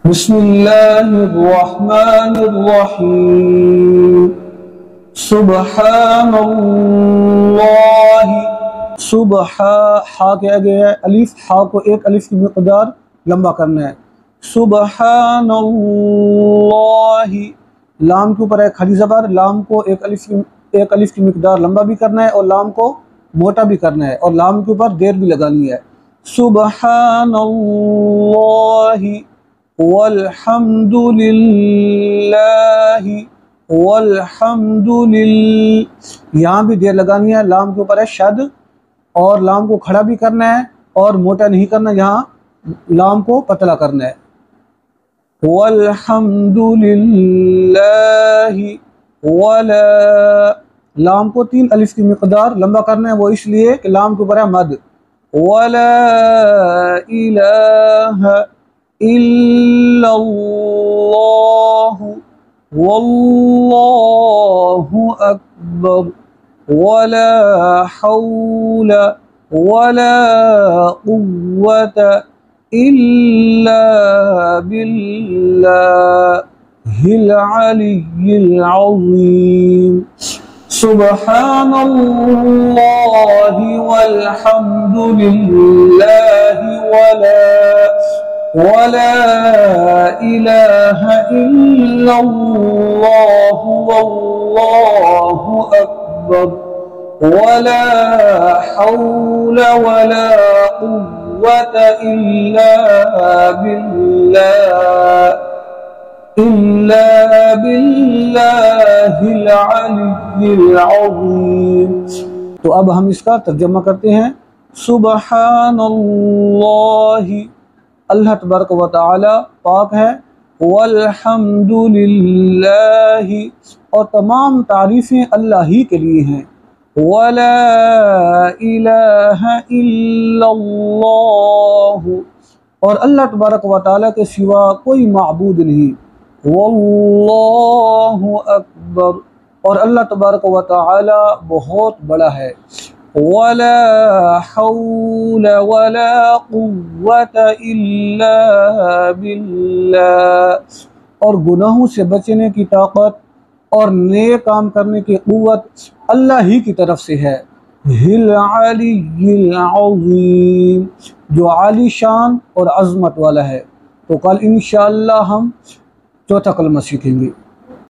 بسم اللہ الرحمن الرحیم سبحان اللہ صبح ہا کے آگے ہے الف، ہا کو ایک الف کی مقدار لمبا کرنا ہے۔ سبحان اللہ، لام کے اوپر ہے کھڑی زبر، لام کو ایک الف کی مقدار لمبا بھی کرنا ہے اور لام کو موٹا بھی کرنا ہے اور لام کے اوپر دیر بھی لگانی ہے۔ سبحان اللہ والحمد للہ، والحمد للہ، یہاں بھی دیر لگانی ہے، لام کے اوپر ہے شد اور لام کو کھڑا بھی کرنا ہے اور موٹا نہیں کرنا، یہاں لام کو پتلا کرنا ہے۔ والحمد للہ ولا، لام کو تین الف کی مقدار لمبا کرنا ہے، وہ اس لیے کہ لام کے اوپر ہے مد۔ ولا الہ الا اللہ واللہ اکبر ولا حول ولا قوة الا باللہ العلی العظیم۔ سبحان اللہ والحمد للہ ولا الہ الا اللہ واللہ اکبر ولا حول ولا قوة الا باللہ العلی العظیم۔ تو اب ہم اس کا ترجمہ کرتے ہیں۔ سبحان اللہ، اللہ تبارک و تعالی پاک ہے، والحمد للہ، اور تمام تعریفیں اللہ ہی کے لیے ہیں، ولا الہ الا اللہ، اور اللہ تبارک و تعالی کے سوا کوئی معبود نہیں، واللہ اکبر، اور اللہ تبارک و تعالی بہت بڑا ہے، ولا حول ولا قوة الا باللہ، اور گناہوں سے بچنے کی طاقت اور نیک کام کرنے کی قوت اللہ ہی کی طرف سے ہے، العلی العظیم، جو عالی شان اور عظمت والا ہے۔ تو کل انشاءاللہ ہم چوتھا کلمہ سیکھیں گے۔